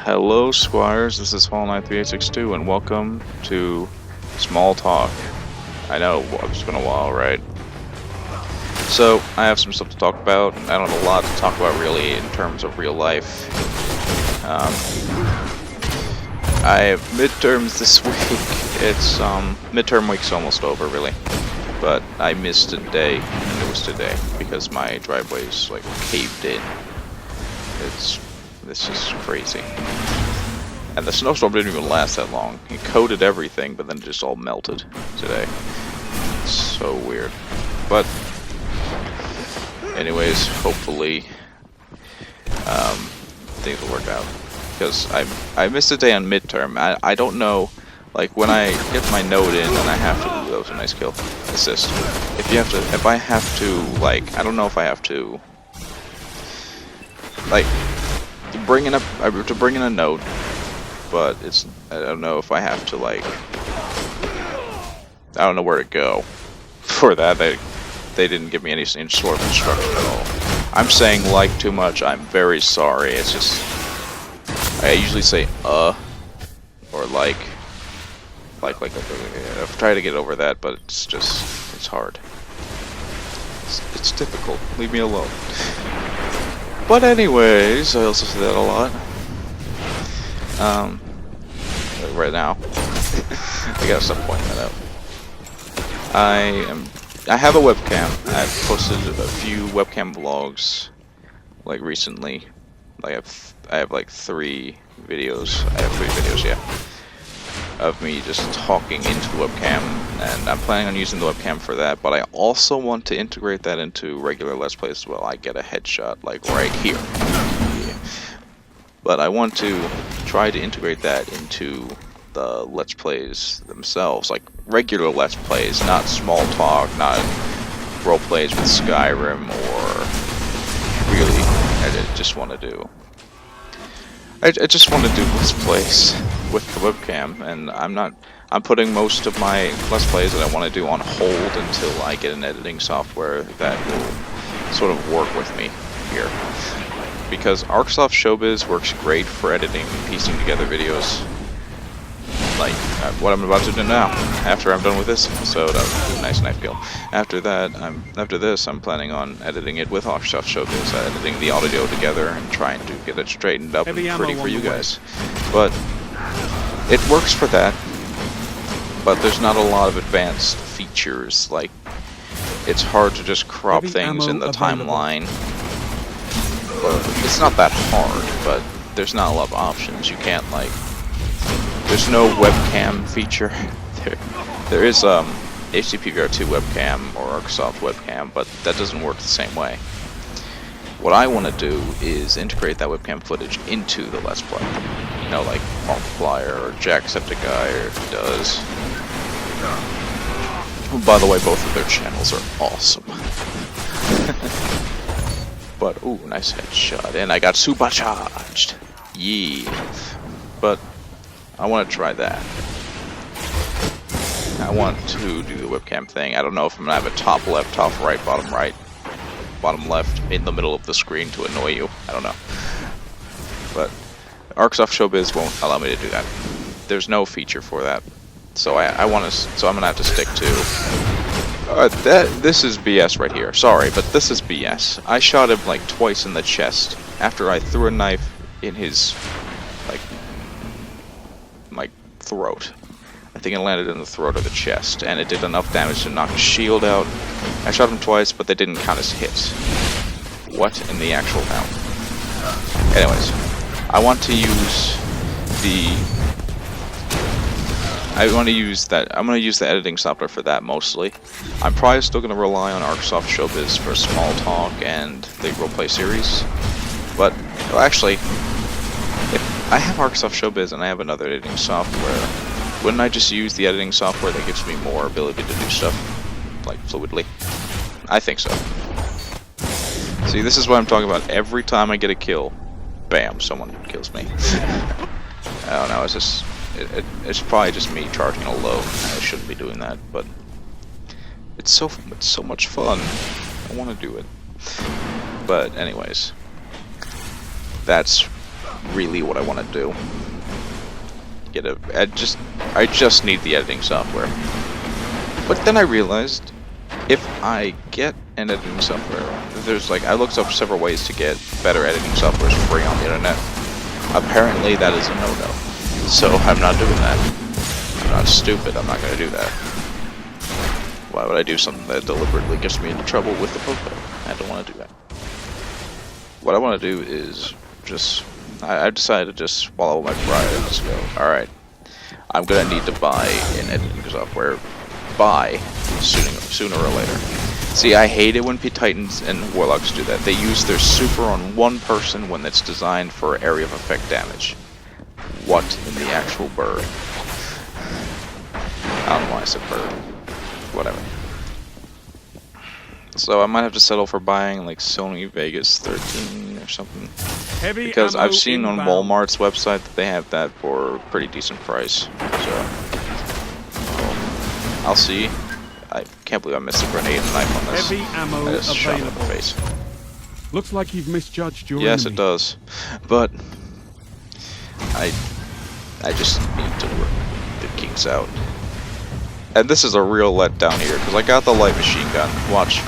Hello, Squires. This is Fall93862, and welcome to Small Talk. I know it's been a while, right? So I have some stuff to talk about. I don't have a lot to talk about really in terms of real life. I have midterms this week. It's midterm week's almost over, really, but I missed a day, and it was today because my driveway's like caved in. This is crazy. And the snowstorm didn't even last that long. It coated everything, but then it just all melted today. It's so weird. But anyways, hopefully things will work out. Because I missed a day on midterm. I don't know, like when I get my note in and I have to, ooh, that was a nice kill, assist. If I have to, like, I don't know if I have to, like, bring in a note, but I don't know if I have to, like, I don't know where to go for that. They didn't give me any sort of instruction at all. I'm saying like too much. I'm very sorry. It's just I usually say or like I've tried to get over that, but it's hard. It's difficult. Leave me alone. But anyways, I also say that a lot. Right now, I gotta stop pointing that out. I have a webcam. I've posted a few webcam vlogs, like recently. Like I have like 3 videos. I have 3 videos, yeah, of me just talking into the webcam, and I'm planning on using the webcam for that. But I also want to integrate that into regular Let's Plays as well. I get a headshot like right here. Yeah. But I want to try to integrate that into the Let's Plays themselves, like regular Let's Plays, not small talk, not role plays with Skyrim, or really, I just want to do. I just want to do Let's Plays with the webcam, and I'm putting most of my Let's Plays that I want to do on hold until I get an editing software that will sort of work with me here. Because ArcSoft Showbiz works great for editing and piecing together videos. Like what I'm about to do now. After I'm done with this episode, I'll do a nice knife kill. After this, I'm planning on editing it with ArcSoft Showbiz, editing the audio together and trying to get it straightened up and pretty for you guys. But it works for that. But there's not a lot of advanced features. Like, it's hard to just crop things in the timeline. It's not that hard, but there's not a lot of options. You can't, like, there's no webcam feature. There is HDPVR2 webcam or ArcSoft webcam, but that doesn't work the same way. What I want to do is integrate that webcam footage into the Let's Play. You know, like Markiplier or Jacksepticeye does. By the way, both of their channels are awesome. But, ooh, nice headshot, and I got supercharged. Yeah. But I want to try that. I want to do the webcam thing. I don't know if I'm going to have a top left, top right, bottom left in the middle of the screen to annoy you. I don't know. But ArcSoft Showbiz won't allow me to do that. There's no feature for that. So I'm going to have to stick to... this is BS right here. Sorry, but this is BS. I shot him like twice in the chest after I threw a knife in his, like, my throat. I think it landed in the throat or the chest, and it did enough damage to knock his shield out. I shot him twice, but they didn't count as hits. What in the actual hell? Anyways, I want to use I'm going to use the editing software for that mostly. I'm probably still going to rely on ArcSoft Showbiz for Small Talk and the roleplay series. But, well, actually, if I have ArcSoft Showbiz and I have another editing software, wouldn't I just use the editing software that gives me more ability to do stuff, like, fluidly? I think so. See, this is what I'm talking about. Every time I get a kill, bam, someone kills me. I don't know, it's probably just me charging a low. I shouldn't be doing that, but it's so much fun. I want to do it. But anyways, that's really what I want to do. I just need the editing software. But then I realized, if I get an editing software, there's like, I looked up several ways to get better editing software for free on the internet. Apparently that is a no-no. So I'm not doing that. I'm not stupid, I'm not going to do that. Why would I do something that deliberately gets me into trouble with the Poco? I don't want to do that. What I want to do is just, I've decided to just swallow my pride and just go, alright, I'm going to need to buy an editing software sooner or later. See, I hate it when Titans and Warlocks do that. They use their super on one person when it's designed for area of effect damage. What in the actual bird? I don't know why I said bird. Whatever. So I might have to settle for buying like Sony Vegas 13 or something. Because I've seen on Walmart's website that they have that for a pretty decent price. So I'll see. I can't believe I missed a grenade and knife on this. Heavy ammo I just shot him in the face. Looks like you've misjudged your Yes, enemy. it does. But I just need to work the kinks out. And this is a real letdown here, because I got the light machine gun. Watch.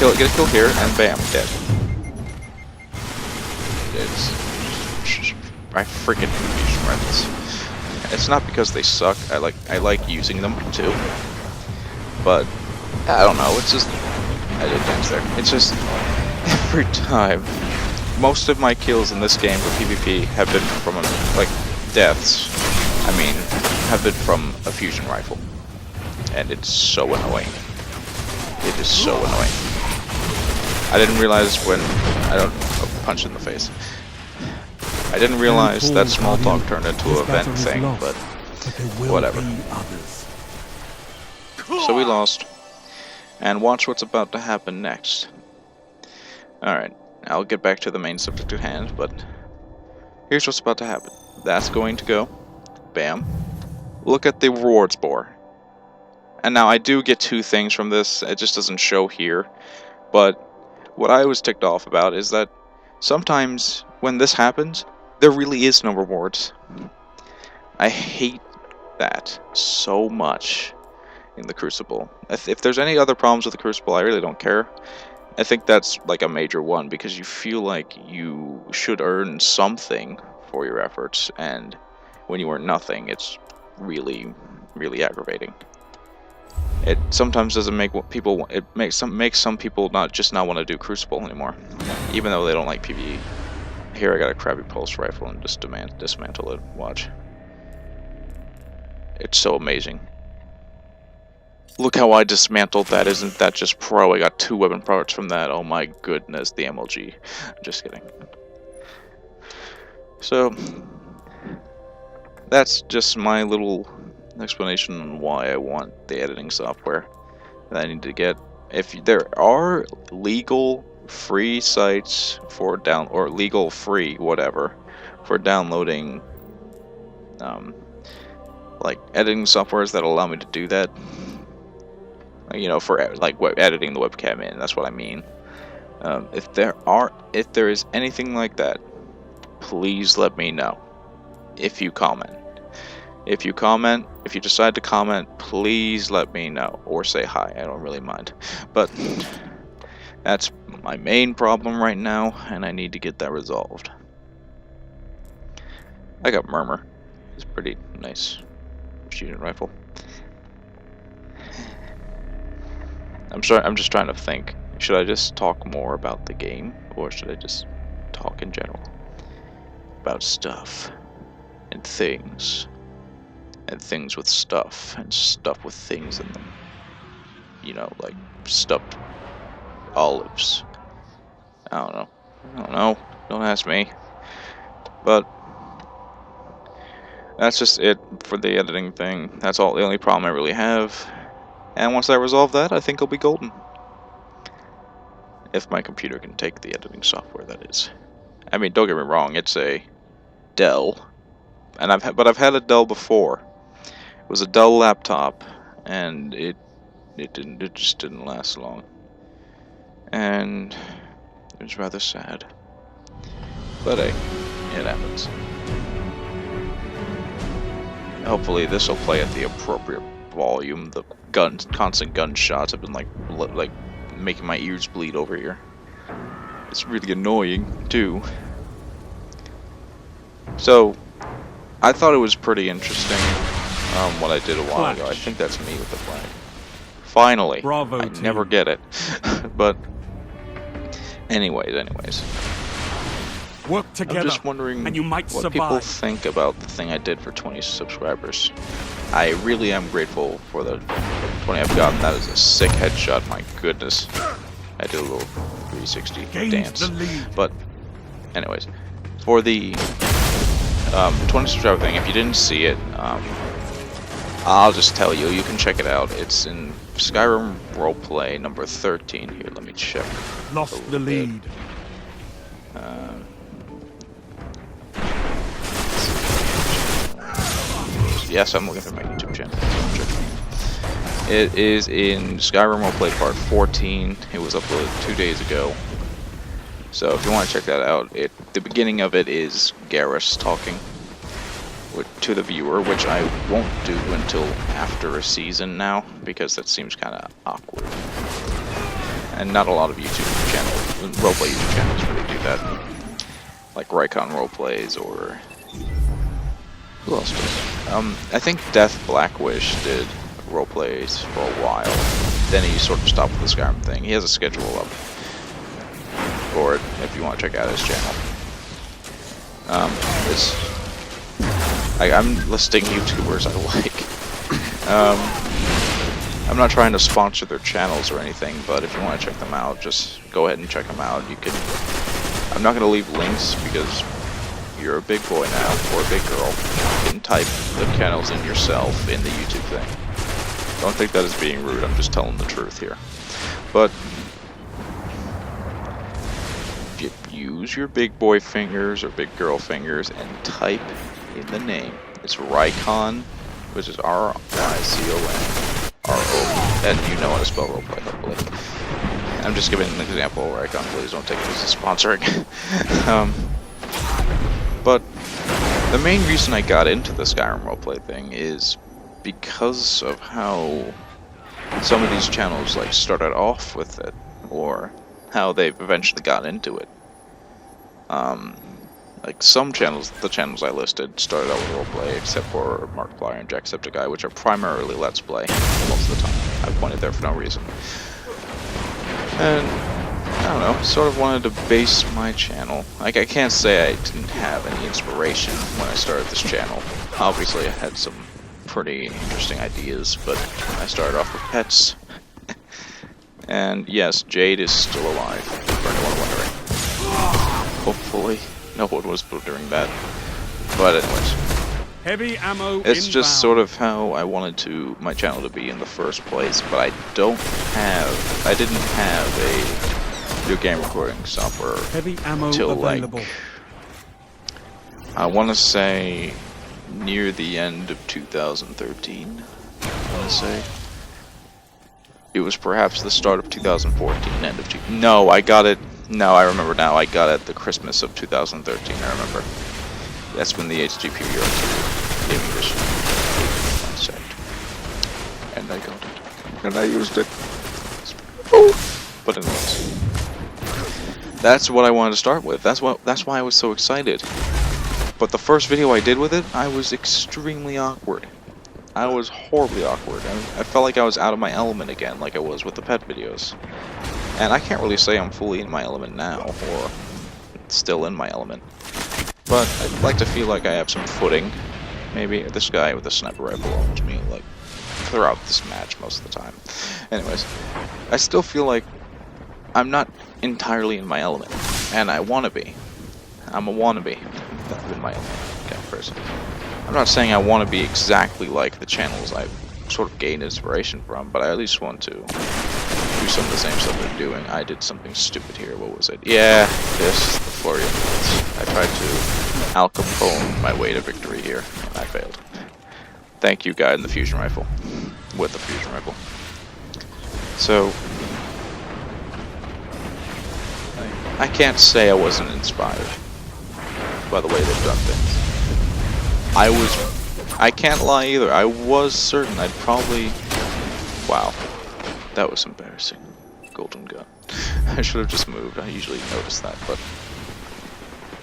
Get a kill here, and bam, dead. I freaking hate fusion rifles. It's not because they suck. I like using them too. But I don't know. It's just I did dance there. It's just every time. Most of my kills in this game for PvP have been from like deaths. I mean, have been from a fusion rifle, and it's so annoying. It is so annoying. I didn't realize when punch in the face. I didn't realize that small talk turned into a vent thing, but whatever. So we lost, and watch what's about to happen next. Alright, I'll get back to the main subject at hand, but here's what's about to happen. That's going to go. Bam. Look at the rewards bar. And now I do get two things from this, it just doesn't show here. But what I was ticked off about is that sometimes when this happens, there really is no rewards. I hate that so much in the Crucible. If there's any other problems with the Crucible, I really don't care. I think that's like a major one, because you feel like you should earn something for your efforts, and when you earn nothing, it's really, really aggravating. It sometimes doesn't make what people. It makes some people not want to do Crucible anymore, even though they don't like PvE. Here I got a crappy pulse rifle and just dismantle it. Watch. It's so amazing. Look how I dismantled that. Isn't that just pro? I got 2 weapon parts from that. Oh my goodness, the MLG. Just kidding. So that's just my little explanation on why I want the editing software that I need to get. If there are legal free sites for or legal free whatever for downloading like editing softwares that allow me to do that, you know, for like editing the webcam in, that's what I mean. If there is anything like that, please let me know. If you decide to comment, please let me know, or say hi. I don't really mind, but that's my main problem right now, and I need to get that resolved. I got Murmur. It's pretty nice shooting rifle. I'm sorry, I'm just trying to think. Should I just talk more about the game, or should I just talk in general about stuff and things with stuff and stuff with things in them? You know, like stuffed olives. I don't know. Don't ask me. But that's just it for the editing thing. That's all. The only problem I really have. And once I resolve that, I think I'll be golden. If my computer can take the editing software, that is. I mean, don't get me wrong, it's a Dell, and I've had a Dell before. It was a Dell laptop, and it just didn't last long, and it was rather sad. But hey, it happens. Hopefully this will play at the appropriate volume. The constant gunshots have been like making my ears bleed over here. It's really annoying too. So I thought it was pretty interesting what I did a while ago. I think that's me with the flag. Finally, Bravo I team. never get it. But anyways. Work together, I'm just wondering and you might what survive. people think about the thing I did for 20 subscribers. I really am grateful for the 20 I've gotten. That is a sick headshot, my goodness. I did a little 360 Gained dance. the lead. But, anyways, for the 20 subscriber thing, if you didn't see it, I'll just tell you, you can check it out. It's in Skyrim Roleplay number 13. Here, let me check. Lost the lead. Yes, I'm looking for my YouTube channel. It is in Skyrim Roleplay Part 14. It was uploaded 2 days ago. So if you want to check that out, the beginning of it is Garrus talking to the viewer, which I won't do until after a season now, because that seems kind of awkward. And not a lot of YouTube channels, roleplay YouTube channels really do that. Like Rycon Roleplays or... who else does? I think Death Blackwish did roleplays for a while. Then he sort of stopped with the Skyrim thing. He has a schedule up for it if you want to check out his channel. I'm listing YouTubers I like. I'm not trying to sponsor their channels or anything, but if you want to check them out, just go ahead and check them out. You can. I'm not going to leave links because you're a big boy now, or a big girl. You can type the channels in yourself in the YouTube thing. Don't think that is being rude, I'm just telling the truth here. But you use your big boy fingers or big girl fingers and type in the name. It's Rycon, which is R-Y-C-O-N, R-O, and you know how to spell roleplay, hopefully. I'm just giving an example, Rycon, please don't take this as sponsoring. But the main reason I got into the Skyrim roleplay thing is because of how some of these channels like started off with it, or how they've eventually got into it. Like some channels, the channels I listed started out with roleplay, except for Markiplier and Jacksepticeye, which are primarily Let's Play most of the time. I pointed there for no reason. And I don't know, sort of wanted to base my channel. Like, I can't say I didn't have any inspiration when I started this channel. Obviously, I had some pretty interesting ideas, but I started off with pets. And yes, Jade is still alive, for anyone wondering. Hopefully, no one was wondering that. But anyways, Heavy ammo it's inbound. just sort of how I wanted my channel to be in the first place, but I didn't have a video game recording software Heavy ammo till available. like, I want to say near the end of 2013. I want to say it was perhaps the start of 2014, end of No, I got it. No, I remember now. I got it the Christmas of 2013. I remember. That's when the HGP Euro gave me this. One sec. And I got it. And I used it. But anyways, that's what I wanted to start with. That's why I was so excited. But the first video I did with it, I was extremely awkward. I was horribly awkward. I felt like I was out of my element again, like I was with the pet videos. And I can't really say I'm fully in my element now, or still in my element. But I'd like to feel like I have some footing. Maybe this guy with a sniper rifle owns me, like, throughout this match most of the time. Anyways, I still feel like I'm not entirely in my element, and I want to be. I'm a wannabe in my element kind of person. I'm not saying I want to be exactly like the channels I've sort of gained inspiration from, but I at least want to do some of the same stuff they're doing. I did something stupid here. What was it? Yeah, the flurry of bullets. I tried to Al Capone my way to victory here, and I failed. Thank you, guy in the fusion rifle. With the fusion rifle. So, I can't say I wasn't inspired. by the way they've done things. I can't lie either. I was certain I'd probably... Wow. That was embarrassing. Golden gun. I should have just moved. I usually notice that, but...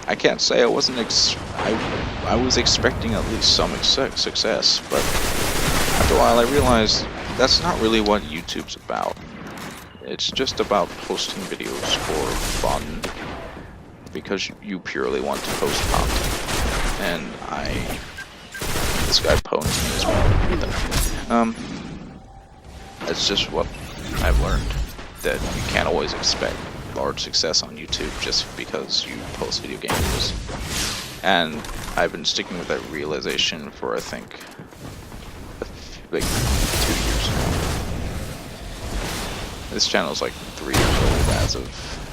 I can't say I wasn't I was expecting at least some success, but after a while I realized that's not really what YouTube's about. It's just about posting videos for fun, because you purely want to post content. And this guy pwned me as well. That's just what I've learned, that you can't always expect large success on YouTube just because you post video games. And I've been sticking with that realization for, I think, like 2 years now. This channel is like 3 years old as of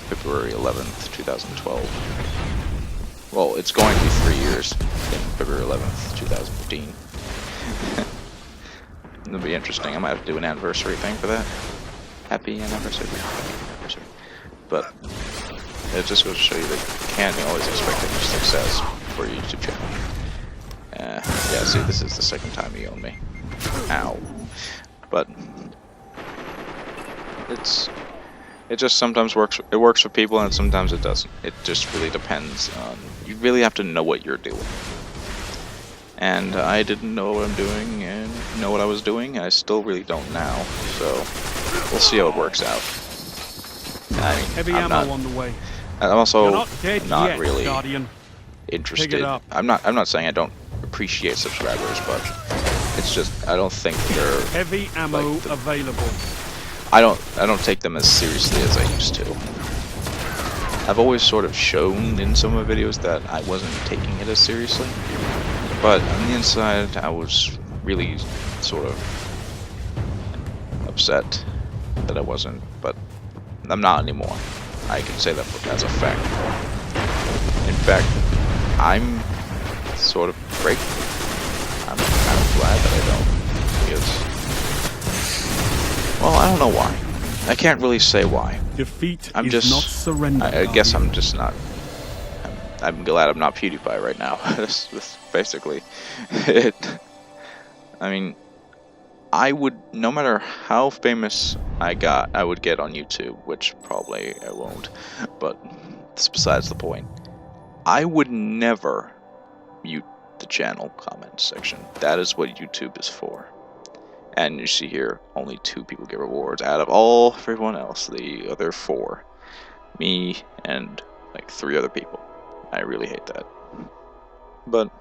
February 11th, 2012. Well, it's going to be 3 years in February 11th, 2015. It'll be interesting. I might have to do an anniversary thing for that. Happy anniversary. But it just goes to show you that you can't always expect any success for your YouTube channel. Yeah, see, this is the second time he owned me. Ow. But it just sometimes works. It works for people, and sometimes it doesn't. It just really depends on. You really have to know what you're doing. And I didn't know what I'm doing, and know what I was doing. And I still really don't now. So we'll see how it works out. I mean, Heavy ammo on the way. I'm also You're not dead not yet, really Guardian. interested. Pick it up. I'm not saying I don't appreciate subscribers, but it's just I don't think they're Heavy ammo like available. I don't take them as seriously as I used to. I've always sort of shown in some of my videos that I wasn't taking it as seriously, but on the inside I was really sort of upset that I wasn't, but I'm not anymore. I can say that as a fact. In fact, I'm sort of grateful. I'm kind of glad that I don't, because, well, I don't know why. I can't really say why. Defeat I'm is just not surrender. I guess I'm just not. I'm glad I'm not PewDiePie right now. That's basically it. I mean, I would, no matter how famous I would get on YouTube, which probably I won't, but that's besides the point. I would never mute the channel comment section. That is what YouTube is for. And you see here, only 2 people get rewards out of everyone else. The other 4, me and like 3 other people. I really hate that. But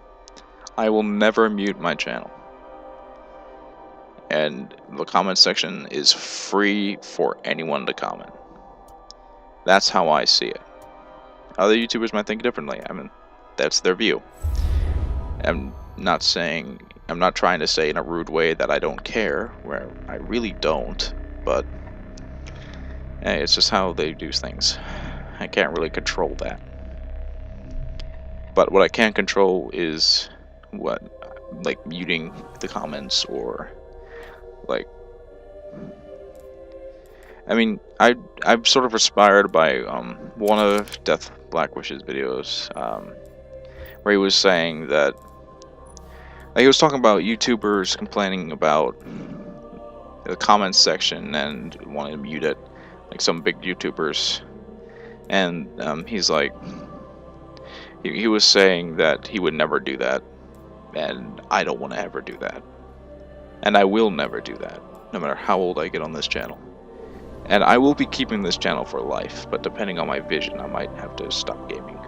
I will never mute my channel. And the comment section is free for anyone to comment. That's how I see it. Other YouTubers might think differently. I mean, that's their view. I'm not trying to say in a rude way that I don't care, where I really don't, but hey, it's just how they do things. I can't really control that. But what I can control is like muting the comments, or like, I mean, I'm sort of inspired by one of Death Blackwish's videos, where he was saying that, like, he was talking about YouTubers complaining about the comments section and wanting to mute it, like some big YouTubers, and he's like, he was saying that he would never do that, and I don't want to ever do that. And I will never do that, no matter how old I get on this channel. And I will be keeping this channel for life, but depending on my vision, I might have to stop gaming.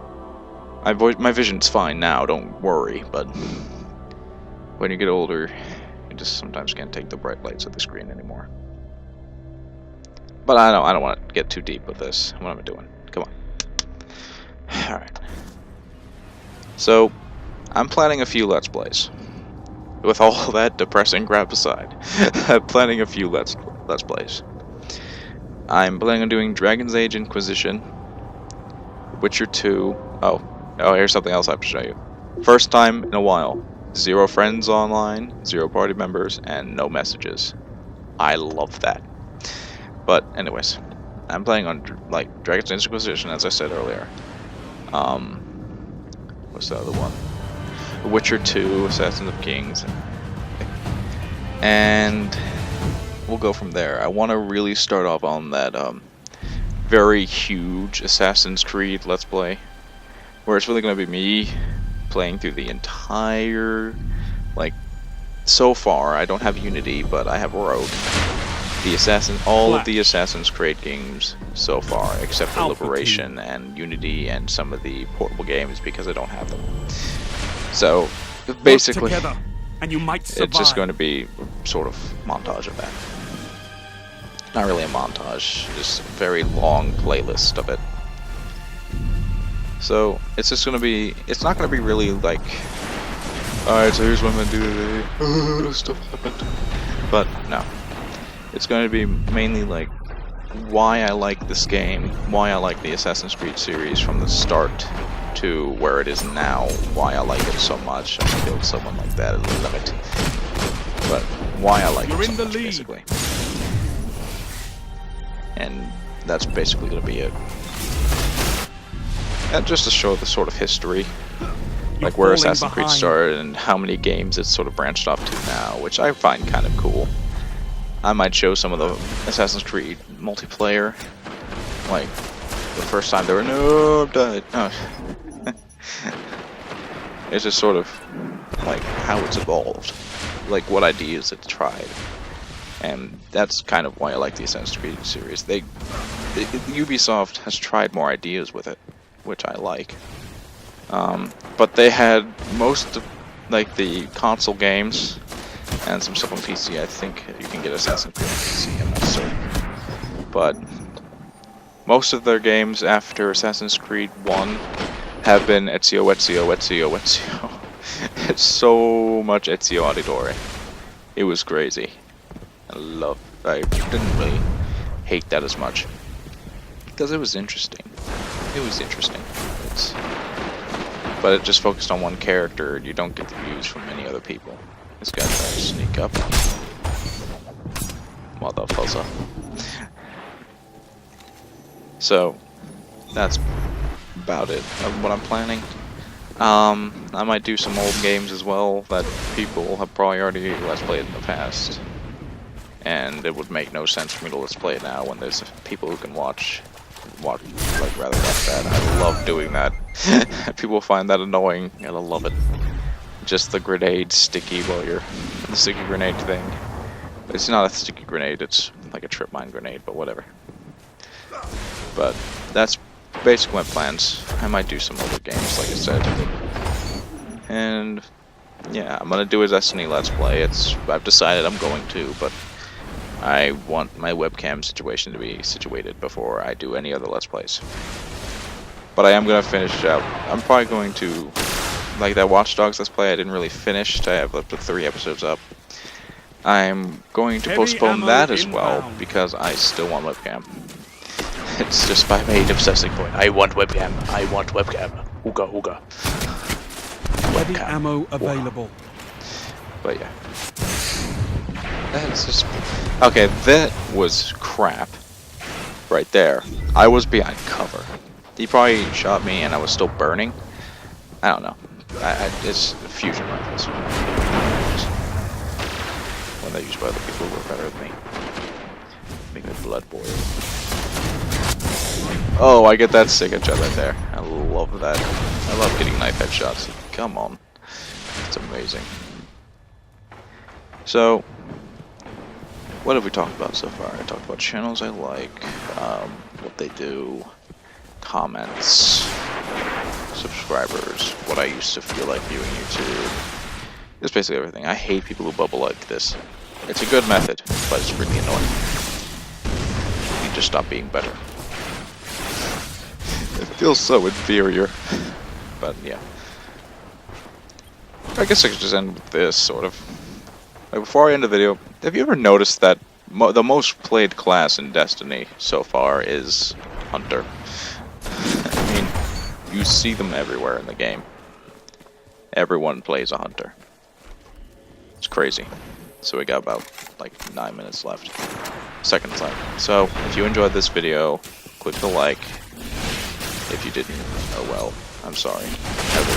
My vision's fine now, don't worry, but when you get older, you just sometimes can't take the bright lights of the screen anymore. But I don't want to get too deep with this. What am I doing? Come on. Alright. So, I'm planning a few Let's Plays. With all that depressing crap aside, I'm planning a few Let's Plays. I'm planning on doing Dragon's Age Inquisition, Witcher 2. Oh, here's something else I have to show you. First time in a while. 0 friends online, 0 party members, and no messages. I love that. But anyways, I'm playing on like Dragon's Age Inquisition, as I said earlier. what's the other one? The Witcher 2, Assassins of Kings. And we'll go from there. I want to really start off on that very huge Assassin's Creed Let's Play, where it's really going to be me playing through the entire, like, so far I don't have Unity, but I have Rogue. All of the Assassin's Creed games so far, except for Alpha Liberation and Unity and some of the portable games, because I don't have them. So basically, Work together, and you might survive. it's just going to be sort of montage of that. Not really a montage, just a very long playlist of it. So it's just going to be, it's not going to be really like, alright, so here's what I'm going to do today, stuff happened. But no, it's going to be mainly like why I like this game, why I like the Assassin's Creed series from the start to where it is now, why I like it so much. I killed someone like that in the limit. But why I like it so much, basically. And that's basically going to be it. And just to show the sort of history, like where Assassin's Creed started and how many games it's sort of branched off to now, which I find kind of cool. I might show some of the Assassin's Creed multiplayer, like the first time they were, no, I've died. No. It's just sort of like how it's evolved, like what ideas it's tried. And that's kind of why I like the Assassin's Creed series. Ubisoft has tried more ideas with it, which I like. But they had most of like the console games and some stuff on PC. I think you can get Assassin's Creed on PC, I'm not certain. But most of their games after Assassin's Creed 1 have been Ezio. It's so much Ezio Auditore. It was crazy. I didn't really hate that as much, because it was interesting. But it just focused on one character, and you don't get the views from many other people. This guy trying to sneak up. Motherfucker. So, that's about it of what I'm planning. I might do some old games as well that people have probably already Let's Played in the past. And it would make no sense for me to Let's Play it now when there's people who can watch like rather watch that. I love doing that. People find that annoying, and I love it. Just the grenade sticky while you're the sticky grenade thing. It's not a sticky grenade, it's like a trip mine grenade, but whatever. But that's basically my plans. I might do some other games, like I said. And yeah, I'm gonna do a Destiny Let's Play. I've decided I'm going to, but I want my webcam situation to be situated before I do any other Let's Plays. But I am going to finish out. I'm probably going to, like that Watch Dogs Let's Play I didn't really finish. I have up to 3 episodes up. I'm going to postpone that as well, because I still want webcam. It's just my main obsessing point. I want webcam. Ooga ooga. Ready ammo available. But yeah. That's just... Okay, that was crap. Right there. I was behind cover. He probably shot me and I was still burning. I don't know. It's fusion rifles. When they're used by other people who are better than me. Make my blood boil. Oh, I get that sick headshot right there. I love that. I love getting knife headshots. Come on. It's amazing. So... what have we talked about so far? I talked about channels I like, what they do, comments, subscribers, what I used to feel like viewing YouTube. It's basically everything. I hate people who bubble like this. It's a good method, but it's really annoying. You need to stop being better. It feels so inferior. But yeah. I guess I could just end with this, sort of. Like, before I end the video, have you ever noticed that the most played class in Destiny so far is Hunter? I mean, you see them everywhere in the game. Everyone plays a Hunter. It's crazy. So we got about, like, 9 minutes left. Seconds left. So, if you enjoyed this video, click the like. If you didn't, oh well, I'm sorry. I will